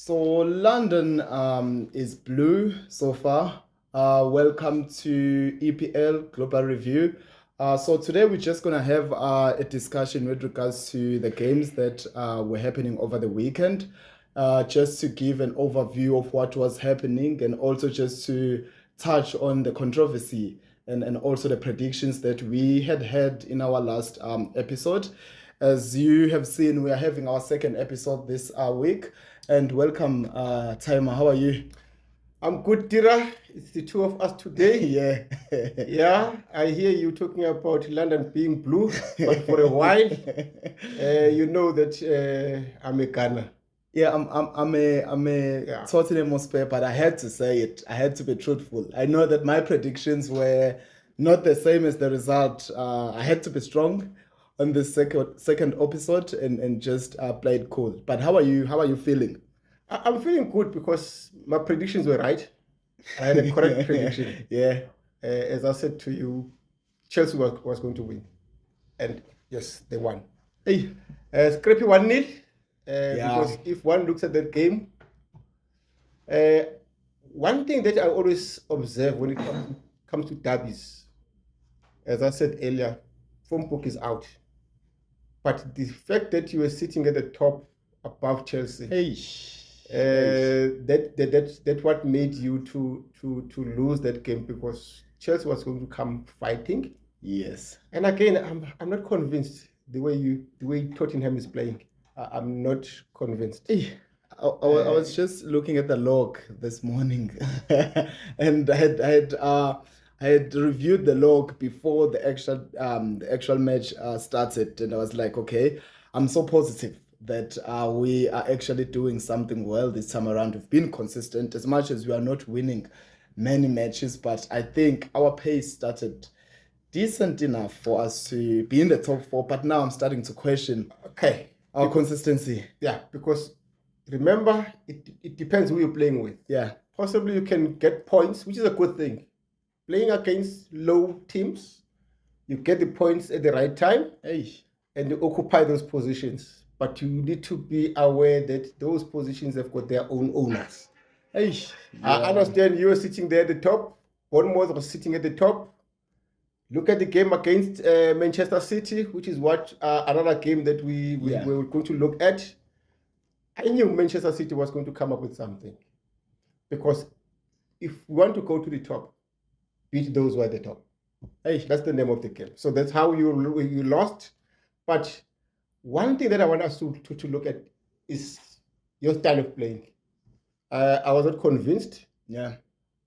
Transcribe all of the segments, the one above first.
So London is blue so far. Welcome to EPL Global Review. So today we're just gonna have a discussion with regards to the games that were happening over the weekend, just to give an overview of what was happening and also just to touch on the controversy and also the predictions that we had in our last episode. As you have seen, we are having our second episode this week. And welcome, Timer. How are you? I'm good, Tira. It's the two of us today. Yeah. Yeah, I hear you talking about London being blue, but for a while, you know that I'm a Ghana. Yeah, I'm a Yeah. Tottenham Hotspur, but I had to say it. I had to be truthful. I know that my predictions were not the same as the result. I had to be strong on the second episode and just play it cool. But how are you? How are you feeling? I'm feeling good because my predictions were right. I had a correct prediction. Yeah. As I said to you, Chelsea was going to win. And yes, they won. Hey. Scrappy 1-0. Yeah. Because if one looks at that game, one thing that I always observe when it comes to derbies, as I said earlier, form book is out. But the fact that you were sitting at the top above Chelsea, Hey. that what made you to lose that game, because Chelsea was going to come fighting. Yes. And again, I'm not convinced the way Tottenham is playing. I'm not convinced. Hey. I was just looking at the log this morning, and I had reviewed the log before the actual match started, and I was like, okay, I'm so positive that we are actually doing something well this time around. We've been consistent as much as we are not winning many matches, but I think our pace started decent enough for us to be in the top four. But now I'm starting to question our consistency. Yeah, because remember, it depends who you're playing with. Yeah. Possibly you can get points, which is a good thing. Playing against low teams, you get the points at the right time, and you occupy those positions. But you need to be aware that those positions have got their own owners. Yeah. I understand you are sitting there at the top. Bournemouth was sitting at the top. Look at the game against Manchester City, which is what another game that we were going to look at. I knew Manchester City was going to come up with something, because if we want to go to the top, beat those who are at the top. That's the name of the game. So that's how you lost. But one thing that I want us to look at is your style of playing. I was not convinced. Yeah.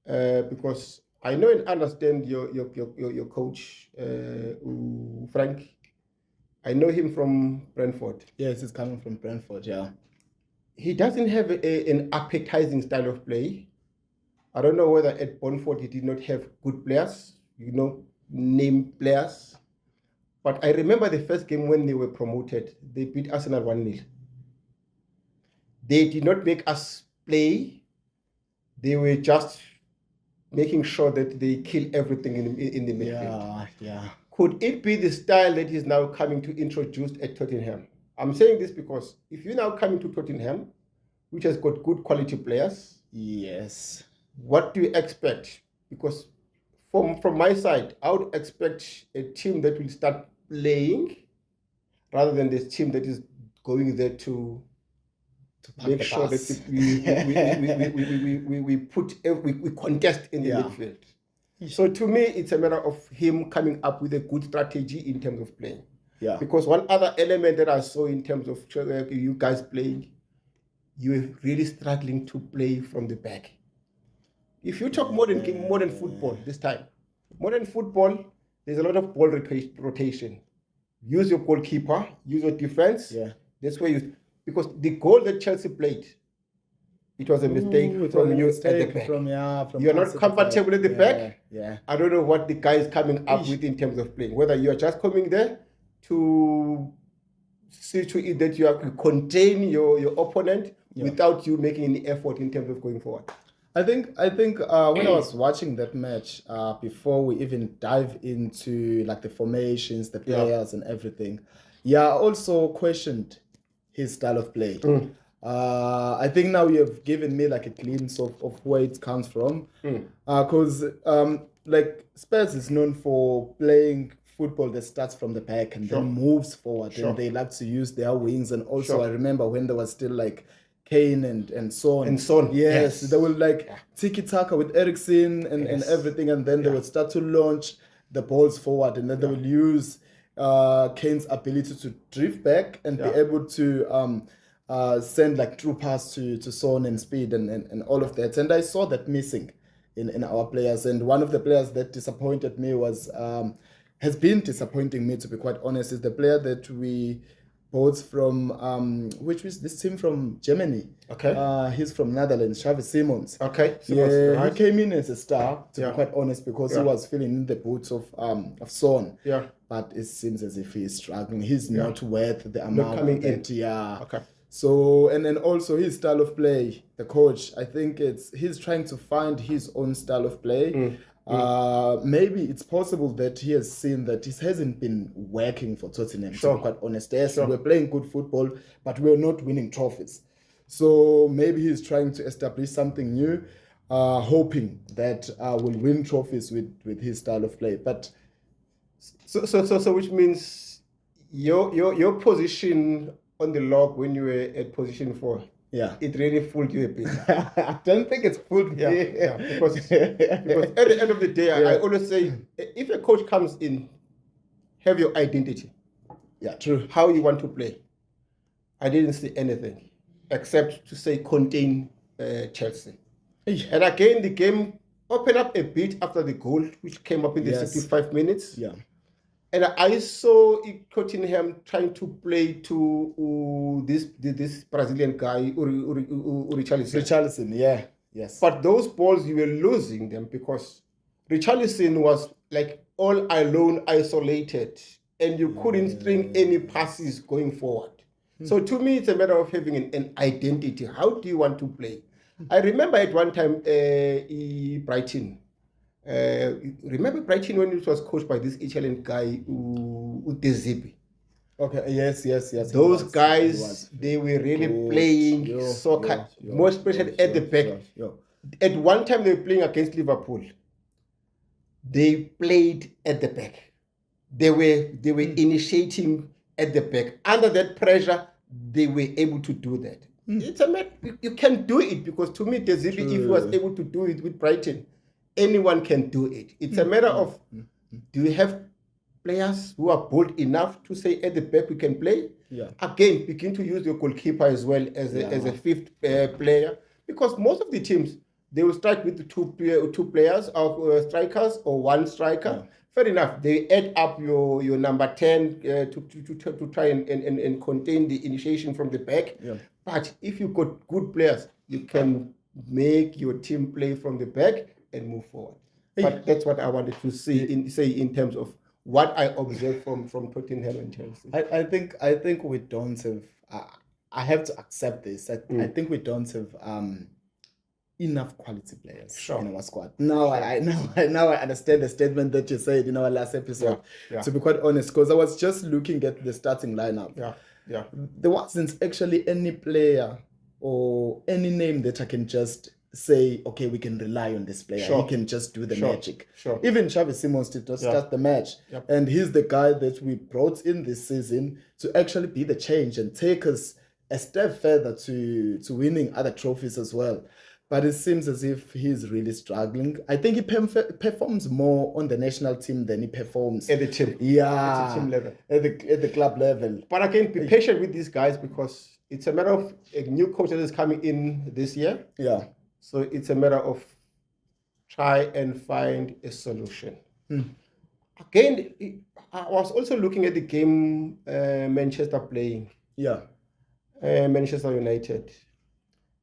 Because I know and understand your coach, Frank. I know him from Brentford. Yes, he's coming from Brentford, yeah. He doesn't have an appetizing style of play. I don't know whether at Brentford he did not have good players, name players. But I remember the first game when they were promoted, they beat Arsenal 1-0. They did not make us play. They were just making sure that they kill everything in the midfield. Yeah. Could it be the style that is now coming to introduce at Tottenham? I'm saying this because if you're now coming to Tottenham, which has got good quality players, yes, what do you expect? Because from my side, I would expect a team that will start playing rather than this team that is going there to make sure that we contest in the midfield. So to me, it's a matter of him coming up with a good strategy in terms of playing. Yeah. Because one other element that I saw in terms of you guys playing, you're really struggling to play from the back. If you talk modern football this time, modern football, there's a lot of ball rotation. Use your goalkeeper, use your defense. Yeah. That's where because the goal that Chelsea played, it was a mistake from you at the back. You're not comfortable at the back. Yeah. I don't know what the guy is coming up with in terms of playing. Whether you are just coming there to see to it that you contain your opponent without you making any effort in terms of going forward. I think when I was watching that match, before we even dive into like the formations, the players and everything, I also questioned his style of play. I think now you have given me like a glimpse of where it comes from. Because like Spurs is known for playing football that starts from the back and then moves forward. And they like to use their wings. And also I remember when there was still like Kane and Son. And Son. Yes. They will like tiki-taka with Eriksen and everything. And then they would start to launch the balls forward. And then they will use Kane's ability to drift back and be able to send like through pass to Son and speed and all of that. And I saw that missing in our players. And one of the players that disappointed me was has been disappointing me, to be quite honest, is the player that we bought from which was this team from Germany. Okay. He's from Netherlands, Xavi Simons. Okay. He came in as a star, to be quite honest, because he was filling in the boots of Son. Yeah. But it seems as if he's struggling. He's not worth the amount coming in. Okay. So and then also his style of play, the coach, I think he's trying to find his own style of play. Maybe it's possible that he has seen that it hasn't been working for Tottenham, to be quite honest. Yes, we're playing good football, but we're not winning trophies. So maybe he's trying to establish something new, hoping that we'll win trophies with his style of play. But so which means your position on the log when you were at position 4, it really fooled you a bit. I don't think it's fooled me. Because at the end of the day, I always say, if a coach comes in, have your identity. Yeah, true. How you want to play. I didn't see anything except to say contain Chelsea. And again, the game opened up a bit after the goal, which came up in the 65 minutes. Yeah. And I saw Tottenham trying to play to this Brazilian guy, Richarlison. Richarlison, yes. But those balls, you were losing them because Richarlison was like all alone, isolated, and you couldn't string any passes going forward. So to me, it's a matter of having an identity. How do you want to play? I remember at one time, Brighton. Remember Brighton when it was coached by this Italian guy, De Zerbi? Okay, yes. Those guys, they were really playing soccer, more especially at the back. At one time, they were playing against Liverpool. They played at the back. They were initiating at the back. Under that pressure, they were able to do that. It's a matter, you can do it, because to me, De Zerbi, if he was able to do it with Brighton, anyone can do it. It's a matter of, do you have players who are bold enough to say at the back we can play? Again, begin to use your goalkeeper as well as a fifth player, because most of the teams, they will strike with the two players or strikers or one striker. Fair enough. They add up your number 10 to try and contain the initiation from the back. But if you've got good players, you can make your team play from the back and move forward. But that's what I wanted to say in terms of what I observed from Tottenham and Chelsea. I think we don't have. I have to accept this. I think we don't have enough quality players in our squad. Now I understand the statement that you said in our last episode. To be quite honest, because I was just looking at the starting lineup. There wasn't actually any player or any name that I can just say, okay, we can rely on this player. He can just do the magic. Even Xavi Simons did not start the match. And he's the guy that we brought in this season to actually be the change and take us a step further to winning other trophies as well. But it seems as if he's really struggling. I think he performs more on the national team than he performs at the team. At the team level. At the club level. But again, be patient with these guys, because it's a matter of a new coach that is coming in this year. So it's a matter of try and find a solution. Again, I was also looking at the game Manchester playing. Manchester United.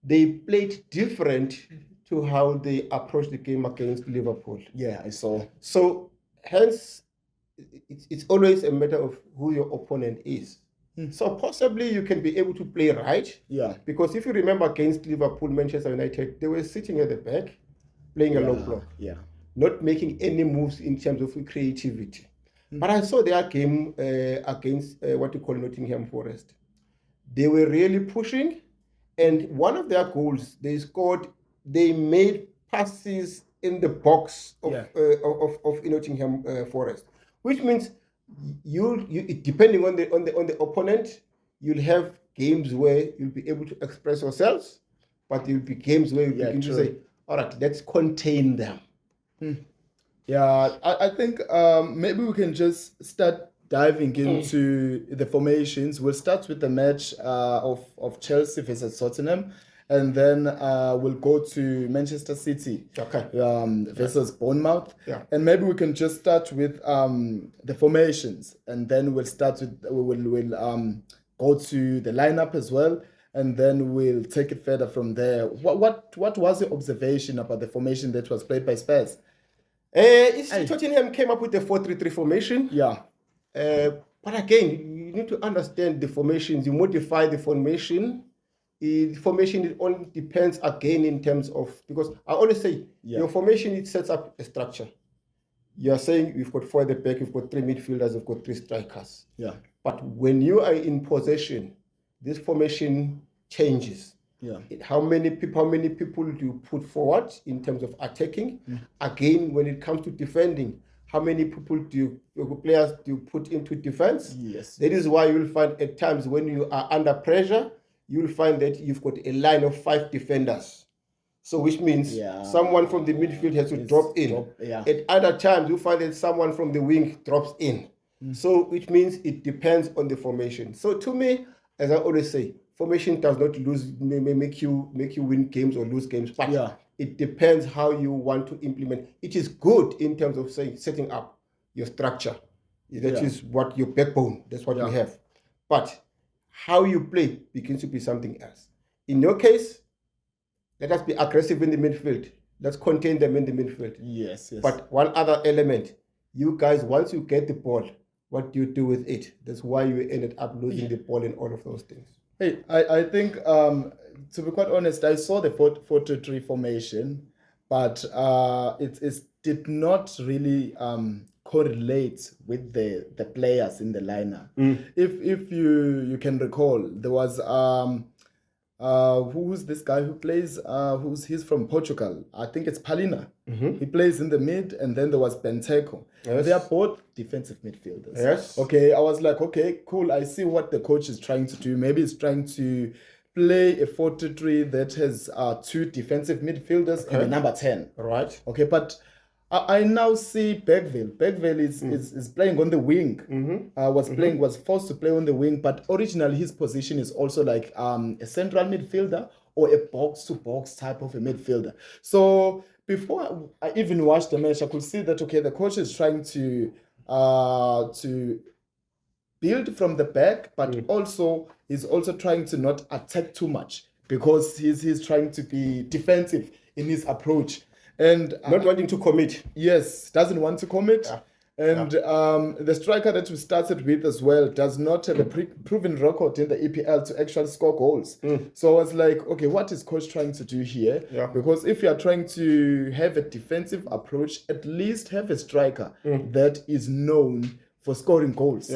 They played different to how they approached the game against Liverpool. I saw. So hence, it's always a matter of who your opponent is. So possibly you can be able to play right. Because if you remember against Liverpool, Manchester United, they were sitting at the back, playing a low block. Not making any moves in terms of creativity. But I saw their game against what you call Nottingham Forest. They were really pushing, And one of their goals, they made passes in the box of Nottingham Forest, which means depending on the opponent, you'll have games where you'll be able to express yourselves, but there'll be games where you begin to say, all right, let's contain them. Yeah, I think maybe we can just start diving into the formations. We'll start with the match of Chelsea versus Tottenham, and then we'll go to Manchester City versus Bournemouth. Yeah. And maybe we can just start with the formations, and then we'll go to the lineup as well, and then we'll take it further from there. What was your observation about the formation that was played by Spurs? Tottenham came up with the 4-3-3 formation. Yeah. But again, you need to understand the formations. You modify the formation. The formation, it only depends again in terms of, because I always say your formation, it sets up a structure. You are saying we've got 4 at the back, we've got 3 midfielders, we've got 3 strikers. Yeah. But when you are in possession, this formation changes. Yeah. How many people do you put forward in terms of attacking? Again, when it comes to defending, how many players do you put into defense? Yes. That is why you'll find at times when you are under pressure, you'll find that you've got a line of 5 defenders. So which means someone from the midfield has to drop in. At other times, you find that someone from the wing drops in. So which means it depends on the formation. So to me, as I always say, formation does not make you win games or lose games, but it depends how you want to implement. It is good in terms of setting up your structure. That is what your backbone. That's what you have. But how you play begins to be something else. In your case, let us be aggressive in the midfield. Let's contain them in the midfield. Yes. But one other element, you guys, once you get the ball, what do you do with it? That's why you ended up losing the ball and all of those things. Hey, I think, to be quite honest, I saw the 4-3 formation, but it did not really correlate with the players in the lineup. If you can recall, there was who's this guy who plays? He's from Portugal. I think it's Palina. He plays in the mid, and then there was Benteke. They are both defensive midfielders. Yes. Okay, I was like, okay, cool. I see what the coach is trying to do. Maybe he's trying to play a 4-3 that has 2 defensive midfielders and a number 10. Right. Okay, but I now see Bergville. Bergville is playing on the wing. Was forced to play on the wing, but originally his position is also like a central midfielder or a box-to-box type of a midfielder. So before I even watched the match, I could see that the coach is trying to build from the back, but also he's also trying to not attack too much because he's trying to be defensive in his approach. And not wanting to commit. Yes, doesn't want to commit. And the striker that we started with as well does not have a proven record in the EPL to actually score goals. So I was like, okay, what is coach trying to do here? Because if you are trying to have a defensive approach, at least have a striker that is known for scoring goals.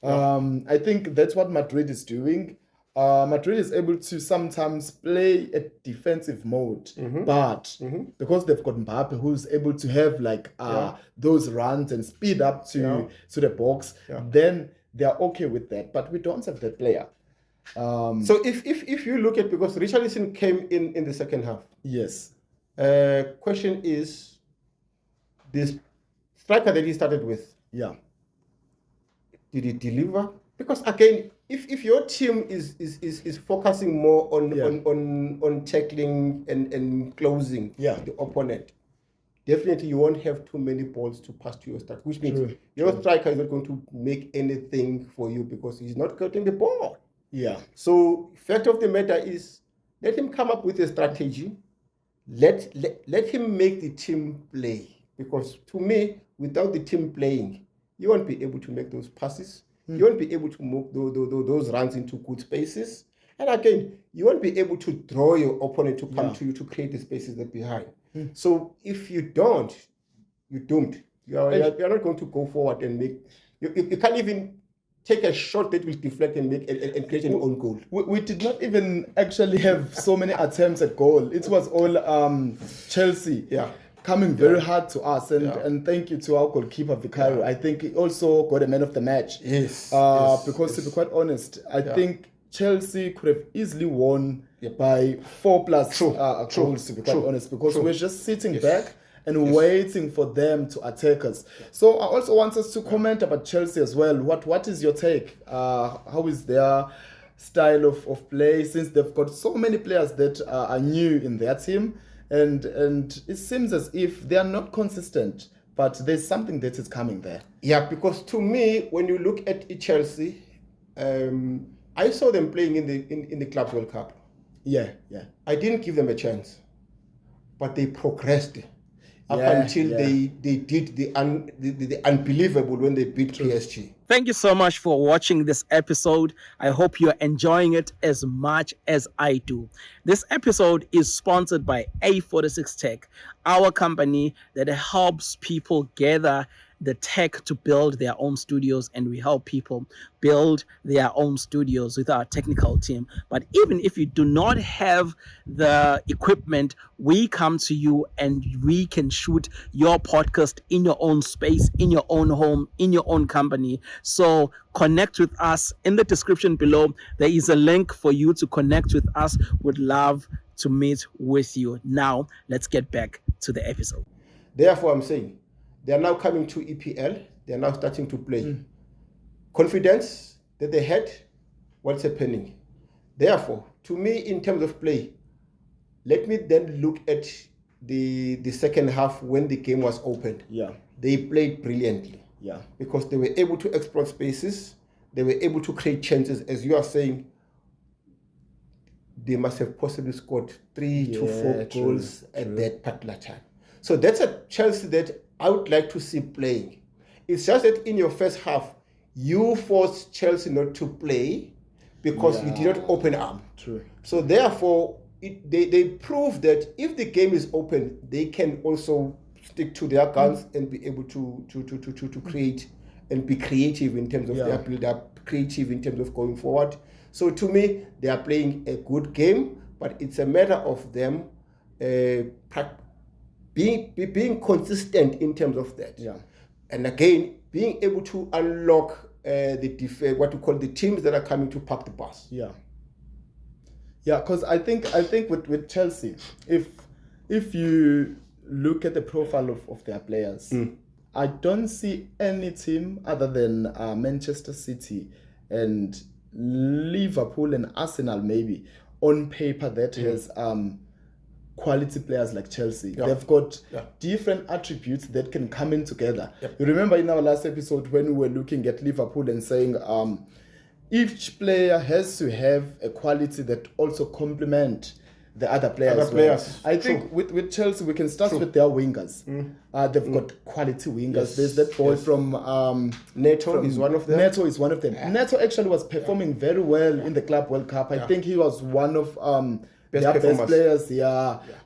I think that's what Madrid is doing. Madrid is able to sometimes play a defensive mode, but because they've got Mbappe, who's able to have those runs and speed up to the box, then they are okay with that. But we don't have that player. So if you look at, because Richarlison came in the second half. Yes. Question is, this striker that he started with. Yeah. Did he deliver? Because again, if your team is focusing more on tackling and closing the opponent, definitely you won't have too many balls to pass to your striker, which means your striker is not going to make anything for you because he's not getting the ball. Yeah. So fact of the matter is, let him come up with a strategy. Let him make the team play. Because to me, without the team playing, you won't be able to make those passes. You won't be able to move those runs into good spaces. And again, you won't be able to draw your opponent to come to you to create the spaces that behind. So if you don't, you're doomed. You're not going to go forward and make... You can't even take a shot that will deflect and make and create an own goal. We did not even actually have so many attempts at goal. It was all Chelsea. Yeah. Coming very hard to us, and thank you to our goalkeeper Vicario. I think he also got a man of the match. Yes. Because to be quite honest, I think Chelsea could have easily won by 4+ goals. To be quite honest, because we're just sitting back and waiting for them to attack us. So I also want us to comment about Chelsea as well. What is your take? How is their style of play, since they've got so many players that are new in their team? And it seems as if they are not consistent, but there's something that is coming there. Yeah, because to me, when you look at Chelsea, I saw them playing in the Club World Cup. Yeah. I didn't give them a chance, but they progressed up until they did the unbelievable when they beat PSG. Thank you so much for watching this episode. I hope you're enjoying it as much as I do. This episode is sponsored by A46 Tech, our company that helps people gather the tech to build their own studios, and we help people build their own studios with our technical team. But even if you do not have the equipment, we come to you and we can shoot your podcast in your own space, in your own home, in your own company. So connect with us. In the description below, there is a link for you to connect with us. Would love to meet with you. Now, let's get back to the episode. Therefore, I'm saying, they are now coming to EPL. They are now starting to play. Confidence that they had, what's happening. Therefore, to me, in terms of play, let me then look at the second half when the game was opened. Yeah. They played brilliantly. Yeah. Because they were able to exploit spaces. They were able to create chances. As you are saying, they must have possibly scored 3 to 4 goals at that particular time. So that's a Chelsea that I would like to see playing. It's just that in your first half, you forced Chelsea not to play because you did not open up. True. So therefore, they prove that if the game is open, they can also stick to their guns and be able to create and be creative in terms of their build-up, creative in terms of going forward. So to me, they are playing a good game, but it's a matter of them being consistent in terms of that. Yeah. And again, being able to unlock what we call the teams that are coming to park the bus. Yeah. Yeah, because I think with Chelsea, if you look at the profile of their players, I don't see any team other than Manchester City and Liverpool and Arsenal maybe on paper that has quality players like Chelsea. They've got different attributes that can come in together. You remember in our last episode when we were looking at Liverpool and saying each player has to have a quality that also complement the other players. I think with Chelsea, we can start with their wingers. They've got quality wingers. Yes. There's that boy from Neto is one of them. Neto is one of them. Neto actually was performing very well in the Club World Cup. I think he was one of their best players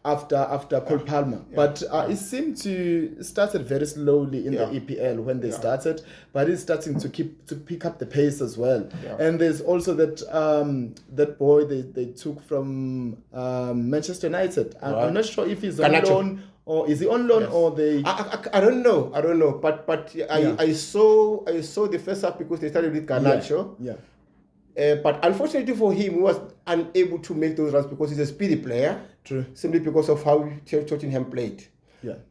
after Cole Palmer. But it seemed to started very slowly in the EPL when they started, but it's starting to pick up the pace as well. And there's also that boy they took from Manchester United. I'm not sure if he's on loan or is he on loan or they. I don't know. But I saw the first half because they started with Garnacho. But unfortunately for him, he was unable to make those runs because he's a speedy player. True. Simply because of how Tottenham played.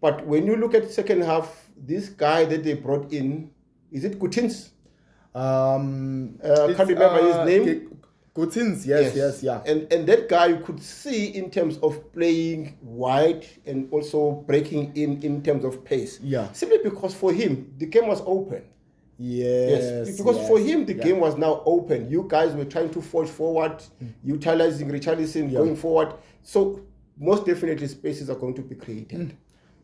But when you look at the second half, this guy that they brought in, is it Gutins? Can't remember his name. Gutins, yes. And that guy you could see in terms of playing wide and also breaking in terms of pace. Simply because for him, the game was open. Because for him the game was now open. You guys were trying to forge forward, utilizing Richarlison going forward. So most definitely spaces are going to be created.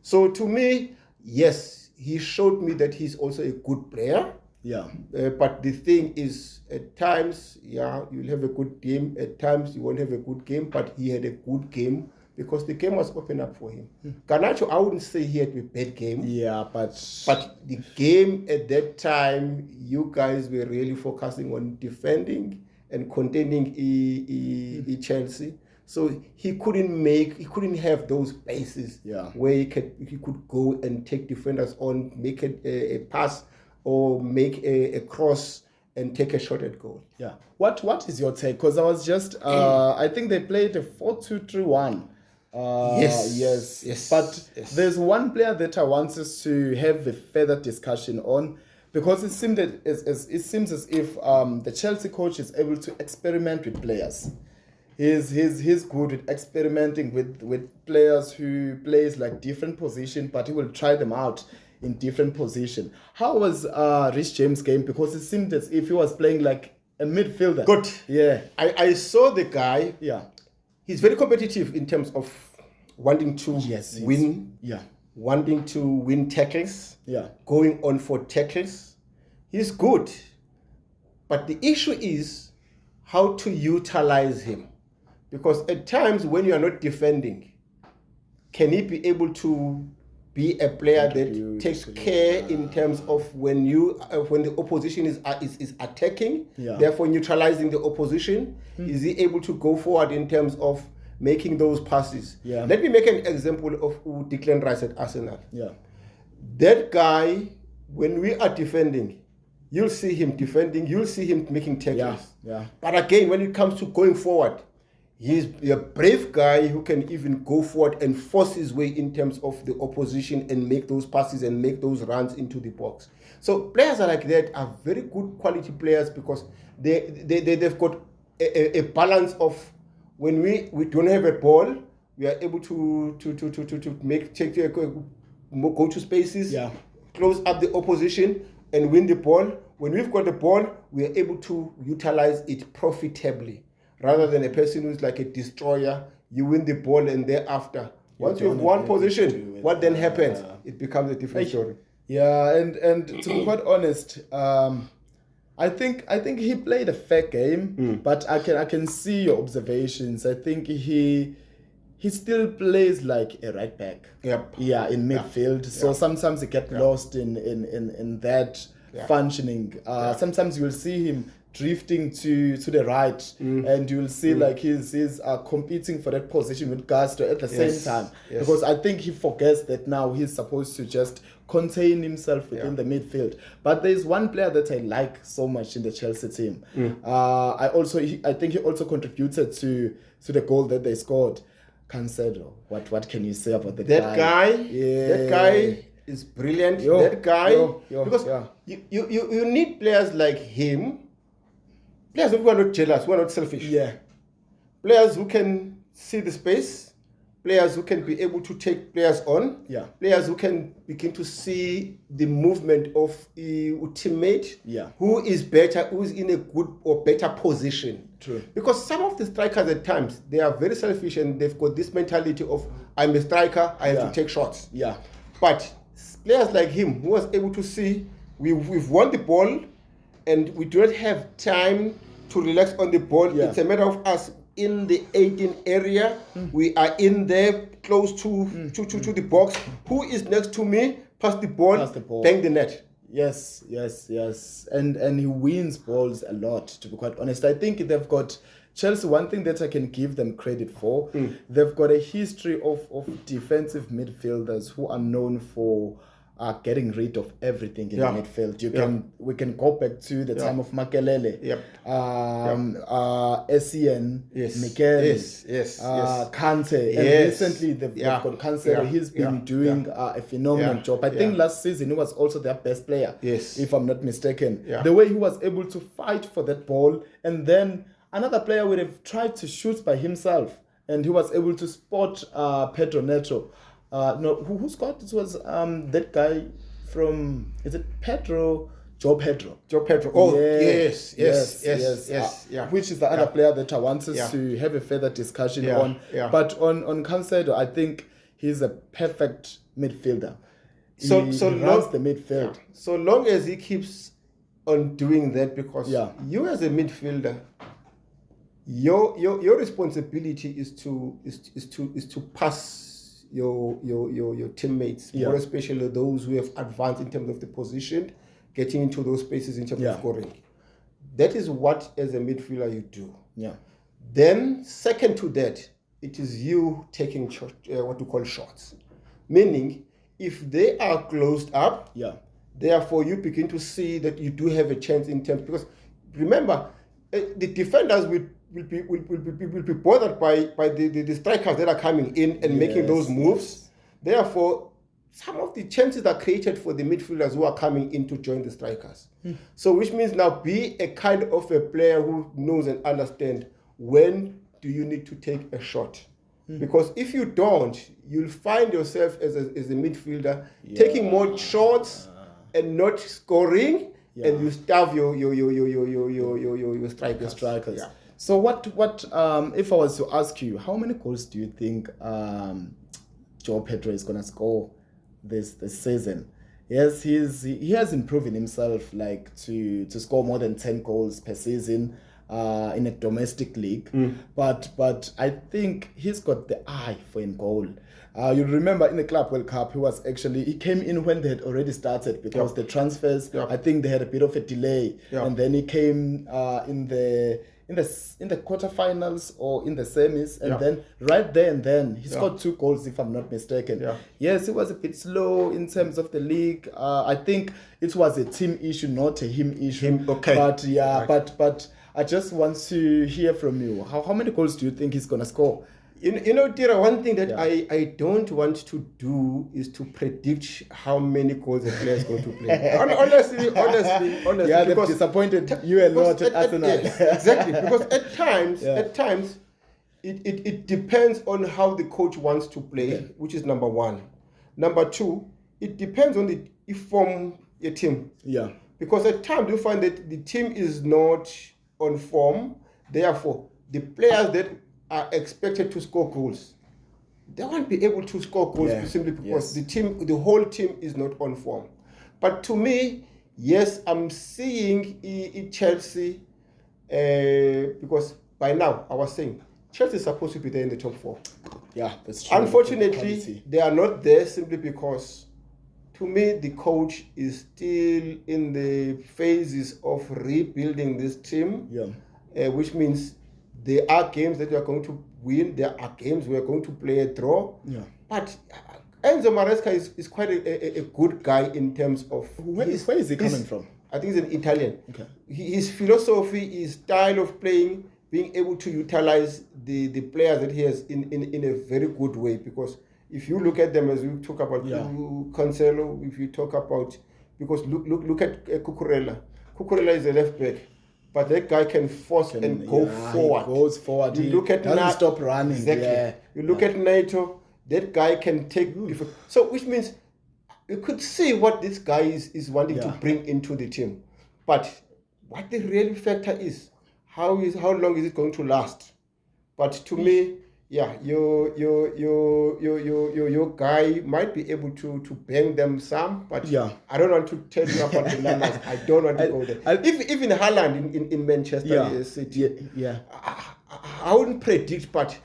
So to me, yes, he showed me that he's also a good player. But the thing is, at times, you'll have a good game. At times, you won't have a good game. But he had a good game because the game was open up for him. Garnacho, I wouldn't say he had a bad game. Yeah, but the game at that time, you guys were really focusing on defending and containing Chelsea. So he couldn't have those spaces where he could go and take defenders on, make a pass or make a cross and take a shot at goal. Yeah. What is your take? Because I was just I think they played a 4-2-3-1. Yes. But there's one player that I want us to have a further discussion on, because it seems as if the Chelsea coach is able to experiment with players. He's good with experimenting with players who plays like different position, but he will try them out in different position. How was Reece James' game? Because it seemed as if he was playing like a midfielder. Good. Yeah. I saw the guy. Yeah. He's very competitive in terms of wanting to win. Yeah. Wanting to win tackles. Yeah. Going on for tackles. He's good. But the issue is how to utilize him. Because at times when you are not defending, can he be able to be a player that takes care in terms of when the opposition is attacking, therefore neutralizing the opposition? Is he able to go forward in terms of making those passes? Yeah. Let me make an example of Declan Rice at Arsenal. Yeah. That guy, when we are defending, you'll see him defending, you'll see him making tackles. Yeah. But again, when it comes to going forward, he's a brave guy who can even go forward and force his way in terms of the opposition and make those passes and make those runs into the box. So players like that are very good quality players, because they've got a balance of when we don't have a ball, we are able to go to spaces, close up the opposition and win the ball. When we've got the ball, we are able to utilize it profitably. Rather than a person who's like a destroyer, you win the ball and thereafter, once you have one position, what then happens? It becomes a different story. Yeah, and to be quite honest, I think he played a fair game, but I can see your observations. I think he still plays like a right back. Yep. Yeah, in midfield. So sometimes he gets lost in that functioning. Sometimes you will see him drifting to the right, and you'll see like he's competing for that position with Gusto at the same time, because I think he forgets that now he's supposed to just contain himself within the midfield. But there's one player that I like so much in the Chelsea team. I think he also contributed to the goal that they scored. Cancelo. What can you say about that guy? That guy is brilliant. Because you need players like him. Players who are not jealous, who are not selfish. Yeah. Players who can see the space. Players who can be able to take players on. Yeah. Players who can begin to see the movement of a teammate. Yeah. Who is better, who is in a good or better position. True. Because some of the strikers at times, they are very selfish and they've got this mentality of, I'm a striker, I have to take shots. Yeah. But players like him, who was able to see, we've won the ball, and we do not have time to relax on the ball. It's a matter of us in the 18 area. We are in there close to the box. Who is next to me? Pass the ball. Bang the net. Yes. And he wins balls a lot, to be quite honest. I think they've got Chelsea, one thing that I can give them credit for, they've got a history of defensive midfielders who are known for getting rid of everything in the midfield. We can go back to the time of Makelele, Essien, Mikel, Kante, and recently they've got Cancelo. He's been doing a phenomenal job. I think last season he was also their best player, if I'm not mistaken. The way he was able to fight for that ball, and then another player would have tried to shoot by himself, and he was able to spot Pedro Neto. Who scored? It was that guy from, is it Pedro? Joe Pedro. Oh, yes. Which is the other player that I want us to have a further discussion on. But on Cancelo, I think he's a perfect midfielder. He runs the midfield. So long as he keeps on doing that, because you as a midfielder, Your responsibility is to pass your teammates, more especially those who have advanced in terms of the position, getting into those spaces in terms of scoring. That is what, as a midfielder, you do. Yeah. Then, second to that, it is you taking what we call shots. Meaning, if they are closed up, therefore you begin to see that you do have a chance in terms, because remember, the defenders will be bothered by the strikers that are coming in and making those moves. Therefore, some of the chances are created for the midfielders who are coming in to join the strikers. So which means now be a kind of a player who knows and understands when do you need to take a shot. Because if you don't, you'll find yourself as a midfielder taking more shots and not scoring, and you starve your strikers. Yeah. So what if I was to ask you, how many goals do you think João Pedro is gonna score this season? Yes, he has improved himself, like to score more than 10 goals per season in a domestic league. But I think he's got the eye for a goal. You remember in the Club World Cup, he came in when they had already started, because the transfers, I think they had a bit of a delay, and then he came in the quarterfinals or in the semis, and then right there and then he scored 2 goals, if I'm not mistaken. Yes, it was a bit slow in terms of the league. I think it was a team issue, not a him issue. But I just want to hear from you. How many goals do you think he's gonna score? You know, Tira, one thing that I don't want to do is to predict how many goals a player is going to play. honestly. Yeah, they've disappointed you a lot at Arsenal. Exactly, because at times, it depends on how the coach wants to play, which is number one. Number two, it depends on the form your team. Yeah. Because at times you find that the team is not on form, therefore the players that are expected to score goals, they won't be able to score goals simply because the whole team is not on form. But to me, yes, I'm seeing Chelsea, because by now I was saying Chelsea is supposed to be there in the top 4. Yeah, that's true. Unfortunately, they are not there simply because, to me, the coach is still in the phases of rebuilding this team, which means there are games that we are going to win. There are games we are going to play a draw. But Enzo Maresca is quite a good guy in terms of... Where is he coming from? I think he's an Italian. Okay. His philosophy, his style of playing, being able to utilize the players that he has in a very good way. Because if you look at them, as we talk about Cancelo, if you talk about... Because look at Cucurella. Cucurella is a left back. But that guy can force and go forward. He goes forward. You look at doesn't stop running. Exactly. You look at Naito. That guy can take different. So which means you could see what this guy is wanting to bring into the team. But what the real factor is, how long is it going to last? But to me, your guy might be able to bang them some, but I don't want to tell you about the numbers. I don't want to go there. Even Haaland in Manchester City, I wouldn't predict, but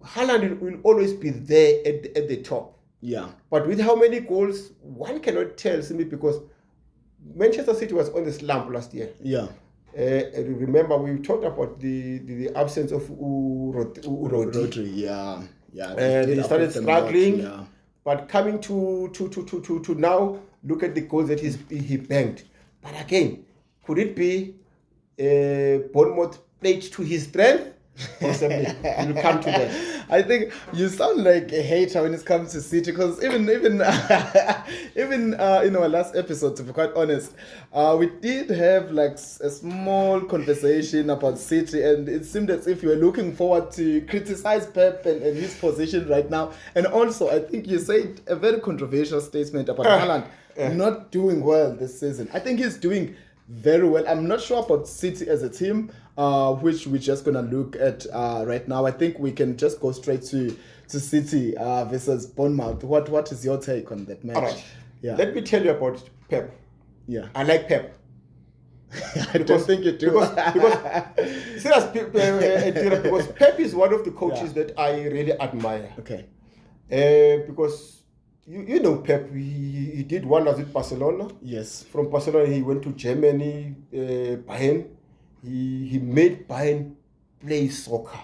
Haaland will always be there at the top. Yeah. But with how many goals, one cannot tell simply because Manchester City was on the slump last year. Yeah. Remember, we talked about the absence of Rodri. They started struggling, but coming to now, look at the goals that he banked. But again, could it be Bournemouth played to his strength? Possibly. We'll come to that. I think you sound like a hater when it comes to City, because even in our last episode, to be quite honest, we did have like a small conversation about City, and it seemed as if you were looking forward to criticize Pep and his position right now. And also, I think you said a very controversial statement about Haaland not doing well this season. I think he's doing very well. I'm not sure about City as a team, which we're just gonna look at right now. I think we can just go straight to City versus Bournemouth. What is your take on that match? All right. Let me tell you about Pep. Yeah. I like Pep. I don't think you do. Because Pep is one of the coaches that I really admire. Okay. Because you know Pep, he did wonders with Barcelona. Yes. From Barcelona, he went to Germany, Bayern. He made Bayern play soccer.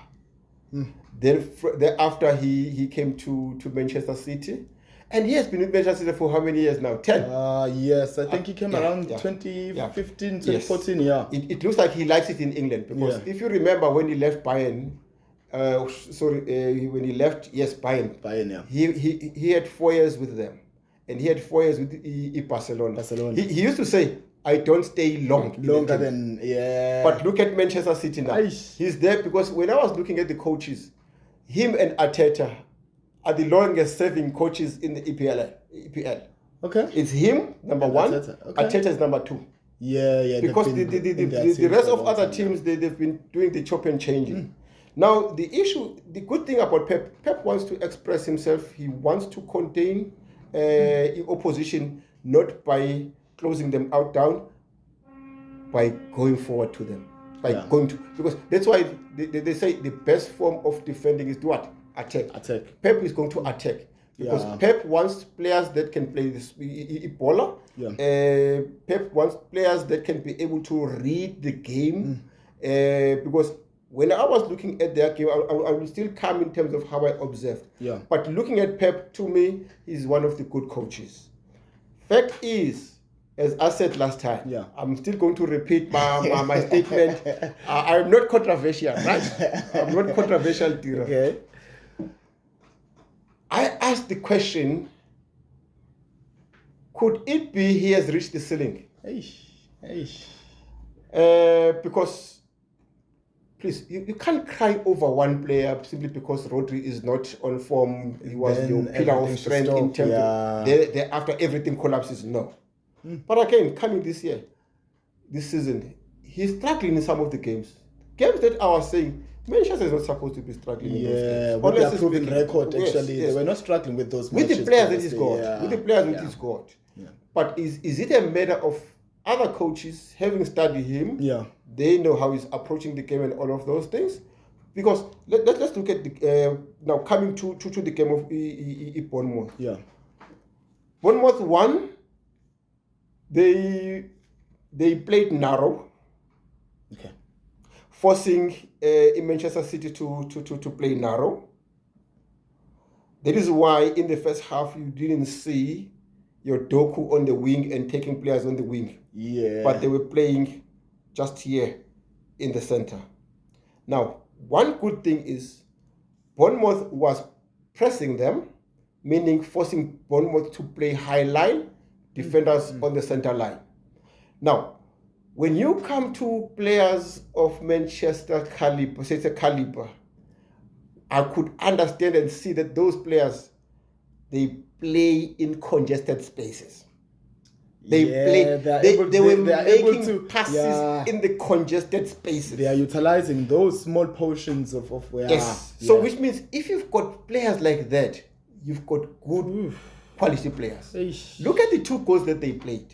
Then after he came to Manchester City. And he has been with Manchester City for how many years now? 10? Yes, I think he came around 2015, 2014, yes. It looks like he likes it in England. Because if you remember when he left Bayern, when he left, Bayern. Bayern, yeah. He had 4 years with them. And he had 4 years with Barcelona. He used to say, I don't stay longer than, But look at Manchester City now. He's there because when I was looking at the coaches, him and Arteta are the longest serving coaches in the EPL. Okay. It's him, number one. Arteta is number 2. Yeah. Because the rest of other teams, they've been doing the chop and changing. Now, the good thing about Pep wants to express himself. He wants to contain opposition, not by closing them down, by going forward to them. Because that's why they say the best form of defending is to what? Attack. Pep is going to attack because Pep wants players that can play this baller. Pep wants players that can be able to read the game. Because when I was looking at their game, I will still come in terms of how I observed. But looking at Pep, to me, he's one of the good coaches. Fact is, as I said last time, I'm still going to repeat my statement. I'm not controversial, right? I'm not controversial, Tira. Okay. I asked the question, could it be he has reached the ceiling? Because, please, you can't cry over one player simply because Rodri is not on form. He was your pillar of strength in terms of after everything collapses. No. But again, coming this season, he's struggling in some of the games. Games that I was saying, Manchester is not supposed to be struggling in those games. With their proven record, actually, they were not struggling with those matches. With the players that he's got. With the players that he's got. But is it a matter of other coaches having studied him? They know how he's approaching the game and all of those things. Because let's look at now coming to the game of Bournemouth. Bournemouth won. They played narrow. Forcing Manchester City to play narrow. That is why in the first half you didn't see your Doku on the wing and taking players on the wing. But they were playing just here in the center. Now, one good thing is Bournemouth was pressing them, meaning forcing Bournemouth to play high line, defenders on the center line. Now, when you come to players of Manchester caliber, I could understand and see that those players, they play in congested spaces. They were making passes in the congested spaces. They are utilizing those small portions of where. So which means if you've got players like that, you've got good quality players. Look at the 2 goals that they played.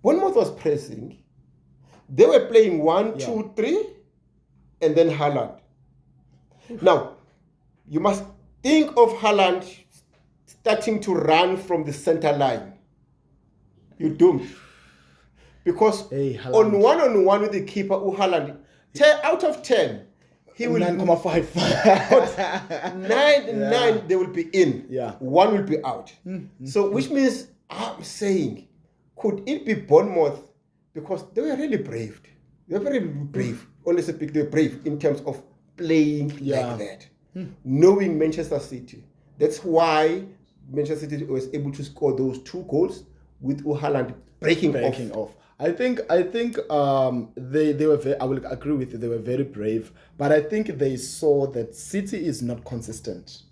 Bournemouth was pressing. They were playing 1, 2, 3, and then Haaland. Now, you must think of Haaland starting to run from the center line. You're doomed. Because on one-on-one with the keeper, Haaland, out of 10, he will 9.5. 9 they will be in. 1 will be out. So which means I'm saying, could it be Bournemouth? Because they were really brave. They were very brave. Honestly speaking, they were brave in terms of playing like that. Knowing Manchester City. That's why Manchester City was able to score those 2 goals with Haaland breaking off. I think they were very, I will agree with you, they were very brave, but I think they saw that City is not consistent.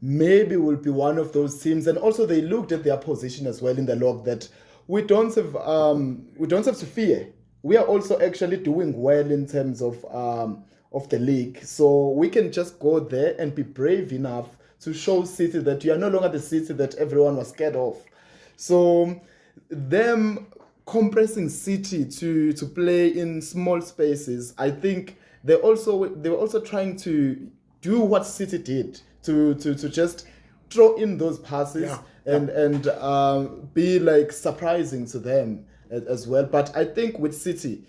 Maybe will be one of those teams, and also they looked at their position as well in the log that we don't have to fear. We are also actually doing well in terms of the league, so we can just go there and be brave enough to show City that you are no longer the City that everyone was scared of. So them compressing City to play in small spaces. I think they were also trying to do what City did to just throw in those passes and be like surprising to them as well. But I think with City,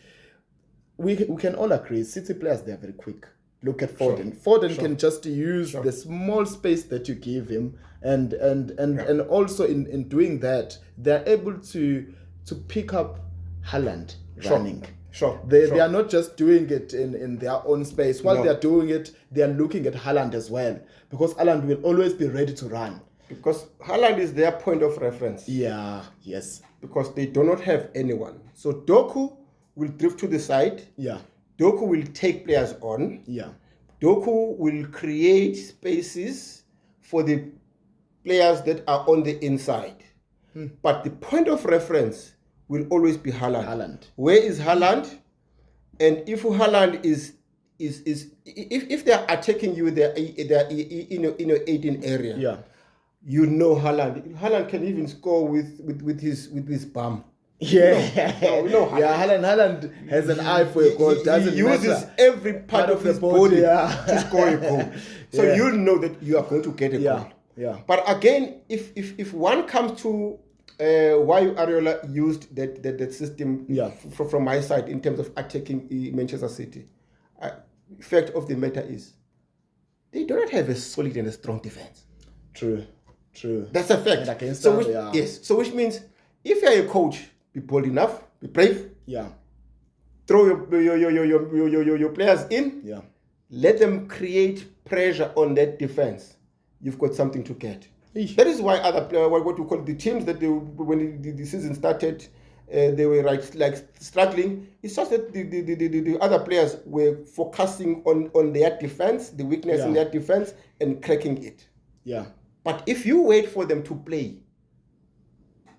we can all agree City players, they are very quick. Look at Foden. Foden can just use the small space that you give him, and also in doing that, they're able to pick up Haaland running. They are not just doing it in their own space. While they're doing it, they are looking at Haaland as well, because Haaland will always be ready to run. Because Haaland is their point of reference. Yeah, yes. Because they do not have anyone. So Doku will drift to the side. Yeah. Doku will take players on. Yeah. Doku will create spaces for the players that are on the inside. But the point of reference will always be Haaland. Where is Haaland? And if Haaland is if they are attacking you, they're in your 18 area. Yeah. You know Haaland. Haaland can even score with his bum. Yeah, Haaland. Haaland has an eye for a goal. He uses every part of his body to score a goal. So you know that you are going to get a goal. Yeah. But again, if one comes to why Areola used that system from my side in terms of attacking Manchester City, fact of the matter is they do not have a solid and a strong defense. True. That's a fact. So which means if you're a coach, be bold enough, be brave. Yeah. Throw your players in. Yeah. Let them create pressure on that defense. You've got something to get. That is why other players, what we call the teams that when the season started, they were struggling. It's just that the other players were focusing on their defense, the weakness in their defense, and cracking it. Yeah. But if you wait for them to play,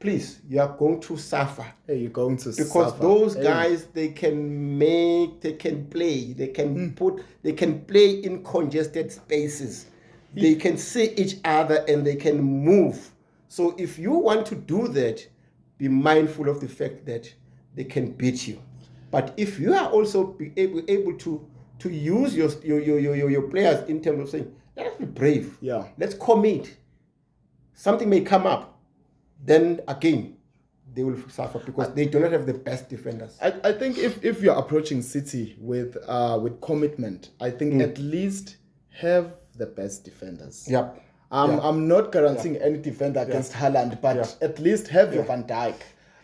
please, you are going to suffer. Hey, you're going to suffer. Because those guys, they can play. They can play in congested spaces. They can see each other and they can move. So if you want to do that, be mindful of the fact that they can beat you. But if you are also be able to use your players in terms of saying, let's be brave. Yeah. Let's commit. Something may come up. Then again, they will suffer because they do not have the best defenders. I think if you're approaching City with commitment, I think at least have the best defenders. Yep. I'm not guaranteeing any defender against Haaland, but at least have your Van Dijk.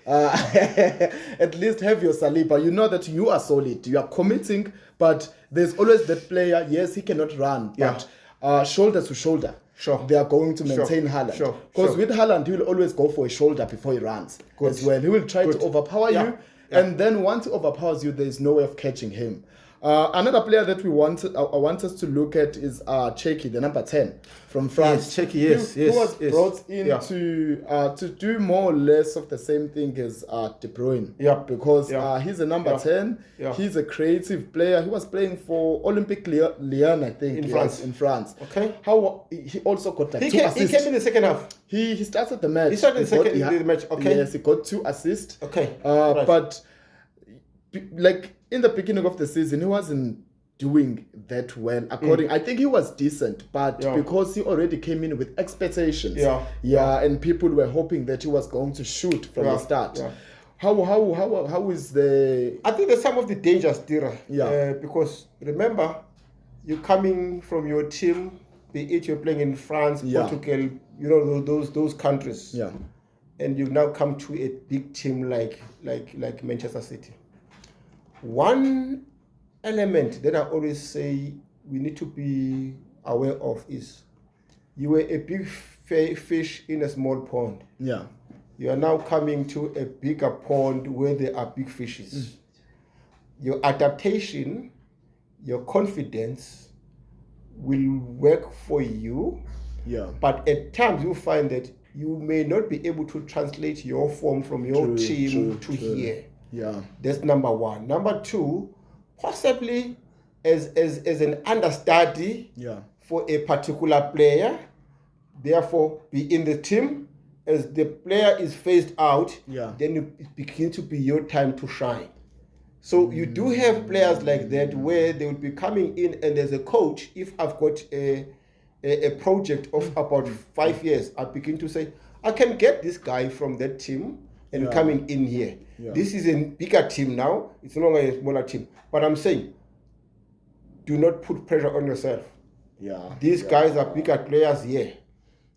At least have your Saliba. You know that you are solid. You are committing, but there's always that player. Yes, he cannot run, but shoulder to shoulder. Sure. They are going to maintain Haaland. Because with Haaland, he will always go for a shoulder before he runs as well. He will try to overpower you. And then once he overpowers you, there is no way of catching him. Another player that I want us to look at is Cherki, the number 10 from France. Yes, Cherki, He was brought in to do more or less of the same thing as De Bruyne. Yeah. Because he's a number 10. Yeah. He's a creative player. He was playing for Olympique Lyon, I think. In France. Okay. He also got like 2 assists. He came in the second half. He started the match. He started the match. Okay. Yes, he got 2 assists. Okay. But like in the beginning of the season, he wasn't doing that well. I think he was decent, but because he already came in with expectations, and people were hoping that he was going to shoot from the start. Yeah. How is the? I think there's some of the dangers, Dira. Because remember, you're coming from your team, be it you're playing in France, Portugal, you know those countries. Yeah. And you've now come to a big team like Manchester City. One element that I always say we need to be aware of is you were a big fish in a small pond. Yeah. You are now coming to a bigger pond where there are big fishes. Your adaptation, your confidence will work for you. Yeah. But at times you find that you may not be able to translate your form from your team to here. Yeah. That's number one. Number two, possibly as an understudy for a particular player, therefore be in the team, as the player is phased out, Yeah. then it begins to be your time to shine. So you do have players like that where they will be coming in, and as a coach, if I've got a project of about 5 years, I begin to say, I can get this guy from that team and coming in here. Yeah. This is a bigger team now. It's no longer a smaller team. But I'm saying, do not put pressure on yourself. Yeah. These guys are bigger players here.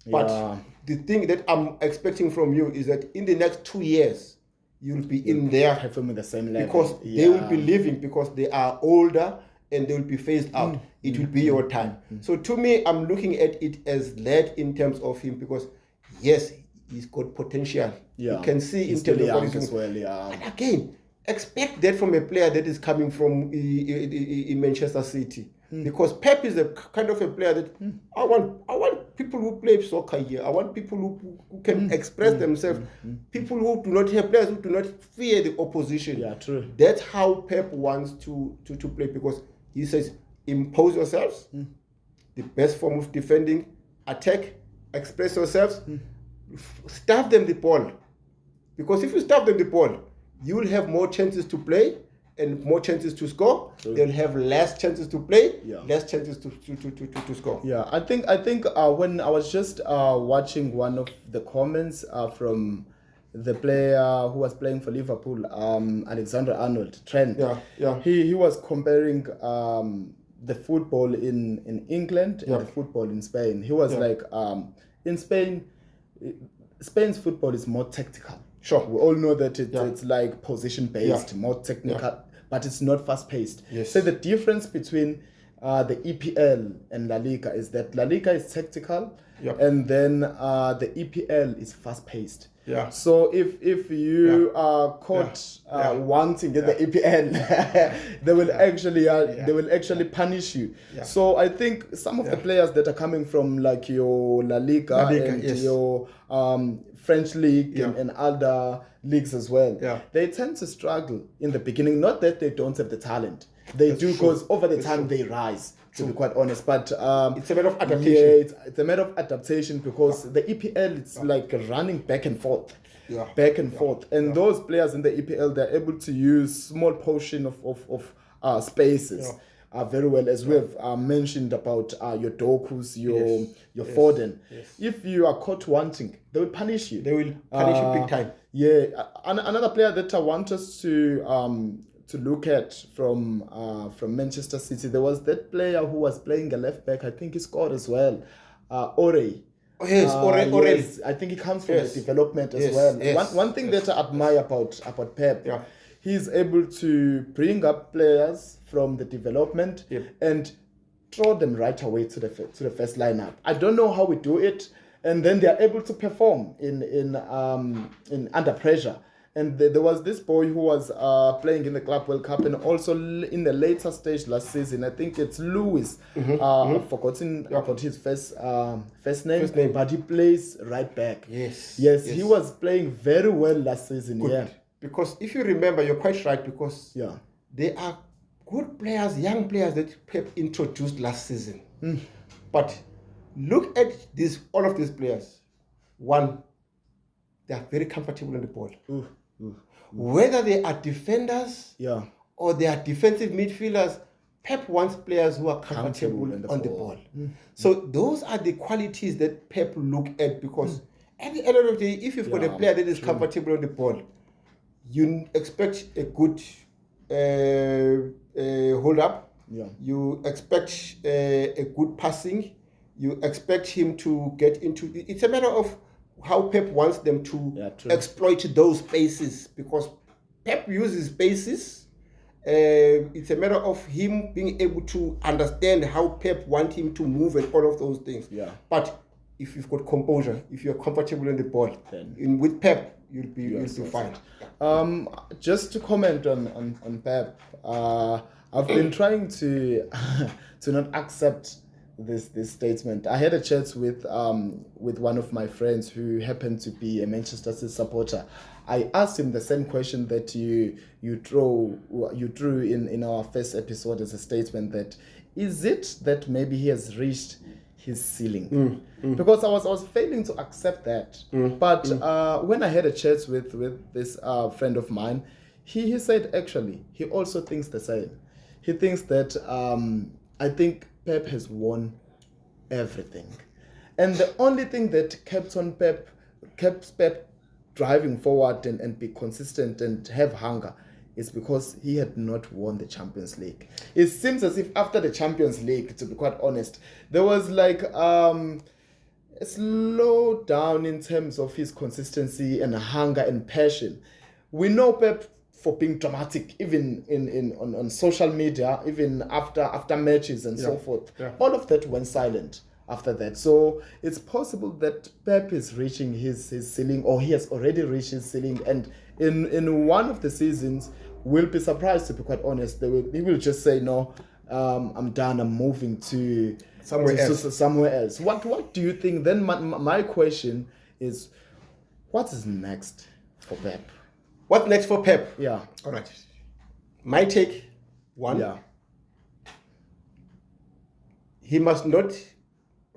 But Yeah. the thing that I'm expecting from you is that in the next 2 years, you'll be in there Performing the same level. because they will be leaving because they are older and they will be phased out. It will be your time. So to me, I'm looking at it as led in terms of him because yes, he's got potential. Yeah. You can see He's in terms still of what young he's as doing. well, yeah. And again, expect that from a player that is coming from Manchester City. Because Pep is a kind of a player that I want people who play soccer here. I want people who can express themselves. People who do not have players who do not fear the opposition. Yeah, true. That's how Pep wants to play because he says impose yourselves. The best form of defending, attack, express yourselves, stuff them the ball. Because if you stuff them the ball, you will have more chances to play and more chances to score. True. They'll have less chances to play, Yeah. less chances to score. Yeah, I think when I was just watching one of the comments from the player who was playing for Liverpool, Alexander Arnold, Trent. Yeah. He was comparing the football in England Yeah. and the football in Spain. He was Yeah. like, in Spain, Spain's football is more tactical. Sure. We all know that Yeah. it's like position based, Yeah. more technical, but it's not fast paced. Yes. So the difference between the EPL and La Liga is that La Liga is tactical, Yeah. and then the EPL is fast paced. Yeah. So if you are caught wanting in the EPL, they will actually punish you. Yeah. So I think some of the players that are coming from like your La Liga, and yes. your French league Yeah. and other leagues as well, Yeah. they tend to struggle in the beginning. Not that they don't have the talent, they That's do, true. because over the That's time true. they rise. To be quite honest, but It's a matter of adaptation. Yeah, it's a matter of adaptation because the EPL it's like running back and forth, Yeah. back and forth, and those players in the EPL they're able to use small portion of spaces very well, as we have mentioned about your Dokus, your Foden. Yes. If you are caught wanting, they will punish you. They will punish you big time. Yeah, another player that I want us to look at from Manchester City, there was that player who was playing a left back. I think he scored as well. Ore. Oh, yes, Ore. Yes, I think he comes from the development as Yes, well. yes, One thing that I admire about Pep, Yeah. he's able to bring up players from the development Yep. and throw them right away to the first lineup. I don't know how we do it, and then they are able to perform in under pressure. And there was this boy who was playing in the Club World Cup and also in the later stage last season. I think it's Lewis. I've forgotten about his first name, but he plays right back. Yes. He was playing very well last season. Good. Yeah. Because if you remember, you're quite right because Yeah. they are good players, young players that Pep introduced last season. But look at all of these players. One, they are very comfortable on the ball. Whether they are defenders Yeah. or they are defensive midfielders, Pep wants players who are comfortable Comfortable on the ball. So those are the qualities that Pep look at because at the end of the day, if you've got a player that is comfortable on the ball, you expect a good hold up. Yeah. You expect a good passing. You expect him to get into. It's a matter of how Pep wants them to exploit those spaces because Pep uses spaces. It's a matter of him being able to understand how Pep wants him to move and all of those things. Yeah. But if you've got composure, if you're comfortable in the ball, Then with Pep, you'll be fine. Just to comment on Pep, I've been trying to not accept this statement. I had a chat with one of my friends who happened to be a Manchester City supporter. I asked him the same question that you drew in our first episode as a statement, that is it that maybe he has reached his ceiling. Because I was failing to accept that. But when I had a chat with this friend of mine, he said actually he also thinks the same. He thinks that I think Pep has won everything, and the only thing that kept Pep driving forward and be consistent and have hunger is because he had not won the Champions League. It seems as if after the Champions League, to be quite honest, there was like a slow down in terms of his consistency and hunger and passion. We know Pep for being dramatic, even on social media, even after matches and so forth. Yeah. All of that went silent after that. So it's possible that Pep is reaching his ceiling, or he has already reached his ceiling, and in one of the seasons, we'll be surprised, to be quite honest. He will just say, no, I'm done, I'm moving to somewhere else. What do you think? Then my question is, what is next for Pep? What's next for Pep? Yeah. All right. My take, one. Yeah. He must not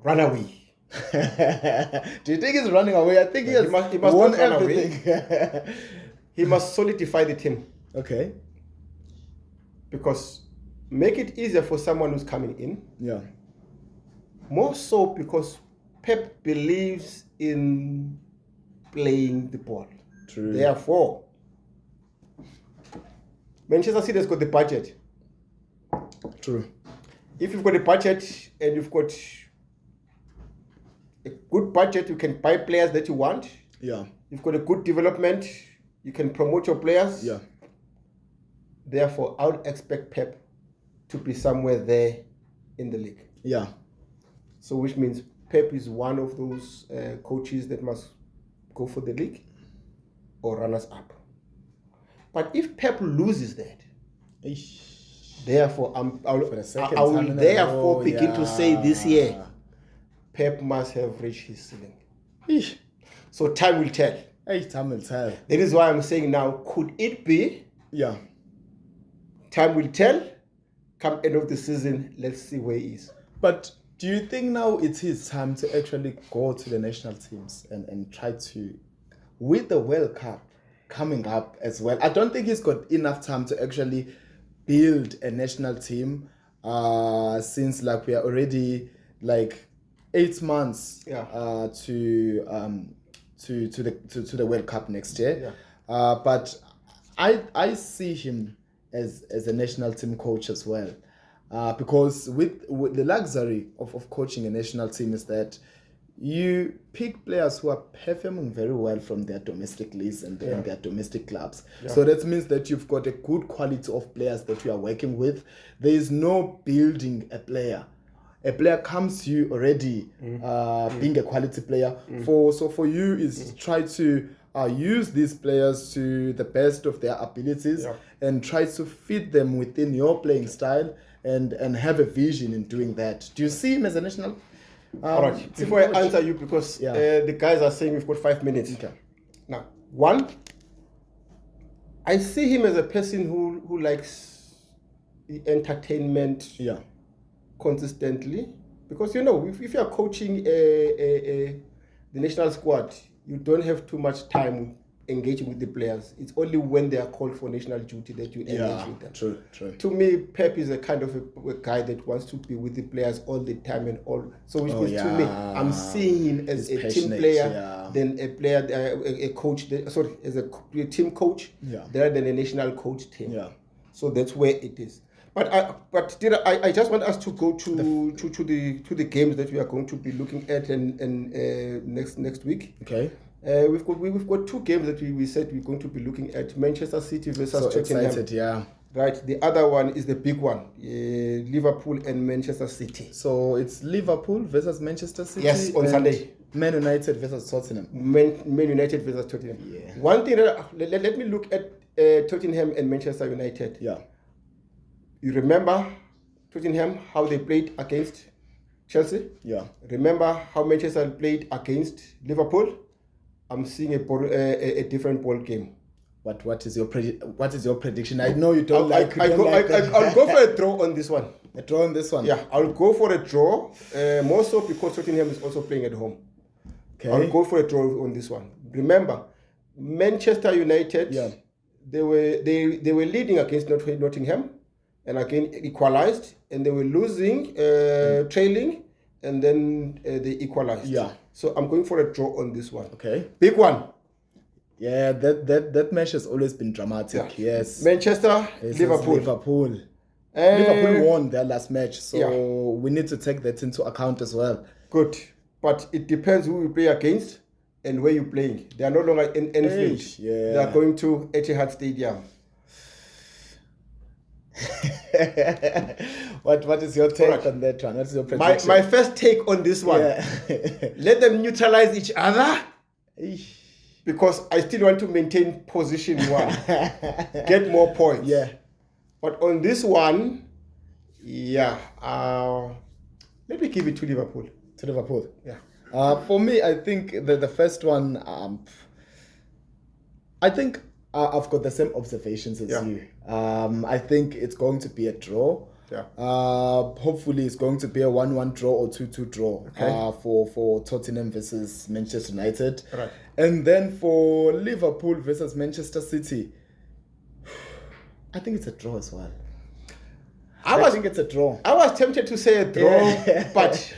run away. Do you think he's running away? I think he has must won not run everything. He must solidify the team. Okay. Because make it easier for someone who's coming in. Yeah. More so because Pep believes in playing the ball. True. Therefore, Manchester City has got the budget. True. If you've got a budget and you've got a good budget, you can buy players that you want. Yeah. You've got a good development, you can promote your players. Yeah. Therefore, I would expect Pep to be somewhere there in the league. Yeah. So which means Pep is one of those coaches that must go for the league or runners up. But if Pep loses that, therefore I will therefore begin to say this year, Pep must have reached his ceiling. Eesh. So time will tell. Hey, time will tell. That is why I'm saying now, could it be? Yeah. Time will tell. Come end of the season, let's see where he is. But do you think now it's his time to actually go to the national teams and try to, with the World Cup coming up as well? I don't think he's got enough time to actually build a national team since like we are already like 8 months to the World Cup next year. Yeah. But I see him as a national team coach as well. Because with the luxury of coaching a national team is that you pick players who are performing very well from their domestic leagues and their domestic clubs. Yeah. So that means that you've got a good quality of players that you are working with. There is no building a player. A player comes to you already being a quality player. For you is try to use these players to the best of their abilities and try to fit them within your playing style and have a vision in doing that. Do you see him as a national? All right. Before I answer you, because the guys are saying we've got 5 minutes. Okay. Now, one, I see him as a person who likes the entertainment consistently. Because, you know, if you're coaching the national squad, you don't have too much time engaging with the players. It's only when they are called for national duty that you engage with them. True. To me, Pep is a kind of a guy that wants to be with the players all the time and all. So which means to me, I'm seeing him as a team player than a player, a coach. As a team coach rather than a national coach team. Yeah. So that's where it is. But I just want us to go to the games that we are going to be looking at and next week. Okay. We've got 2 games that we said we're going to be looking at: Manchester City versus Tottenham. Excited, Right. The other one is the big one: Liverpool and Manchester City. So it's Liverpool versus Manchester City. Yes, on Sunday. Man United versus Tottenham. Man United versus Tottenham. Yeah. One thing let me look at Tottenham and Manchester United. Yeah. You remember Tottenham, how they played against Chelsea? Yeah. Remember how Manchester played against Liverpool? I'm seeing a different ball game. What is your prediction? I know you don't I'll go for a draw on this one. A draw on this one. Yeah, I'll go for a draw. More so because Tottenham is also playing at home. Okay. I'll go for a draw on this one. Remember, Manchester United. Yeah. They were leading against Nottingham, and again equalized, and they were losing, trailing, and then they equalized. Yeah. So I'm going for a draw on this one. Okay. Big one. Yeah, that match has always been dramatic. Yeah. Yes. Manchester, Yes, Liverpool. Liverpool won their last match, so we need to take that into account as well. Good, but it depends who you play against and where you're playing. They are no longer in Anfield. Yeah. They are going to Etihad Stadium. What is your take on that one? What's your prediction? My first take on this one. Yeah. Let them neutralize each other. Eesh. Because I still want to maintain position one, get more points. Yeah. But on this one, yeah, let me give it to Liverpool. To Liverpool. Yeah. For me, I think the first one, I think I've got the same observations as you. I think it's going to be a draw. Yeah. Hopefully, it's going to be a 1-1 draw or 2-2 draw. Okay. For Tottenham versus Manchester United. Right. And then for Liverpool versus Manchester City, I think it's a draw as well. I think it's a draw. I was tempted to say a draw, but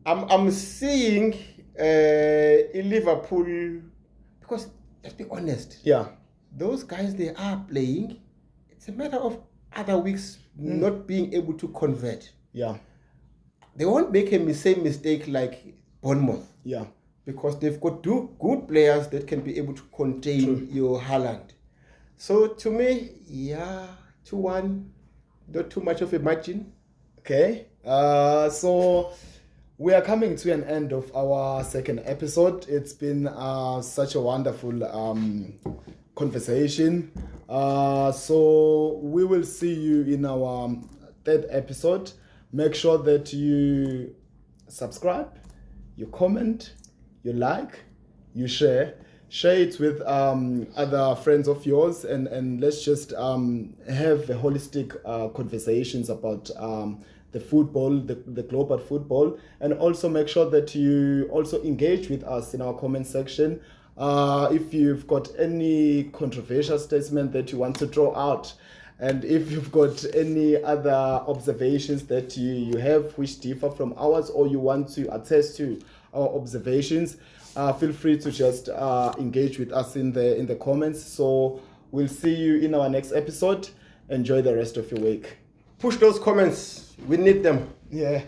I'm seeing in Liverpool, because let's be honest. Yeah. Those guys, they are playing. It's a matter of other weeks not being able to convert. Yeah. They won't make a same mistake like Bournemouth. Yeah. Because they've got two good players that can be able to contain your Haaland. So to me, 2-1, not too much of a margin. Okay. So we are coming to an end of our second episode. It's been such a wonderful conversation. So we will see you in our third episode. Make sure that you subscribe, you comment, you like, you share it with other friends of yours, and let's just have a holistic conversations about the football, the global football, and also make sure that you also engage with us in our comment section. If you've got any controversial statement that you want to draw out, and if you've got any other observations that you have which differ from ours, or you want to attest to our observations, feel free to just engage with us in the comments. So we'll see you in our next episode. Enjoy the rest of your week. Push those comments. We need them. Yeah.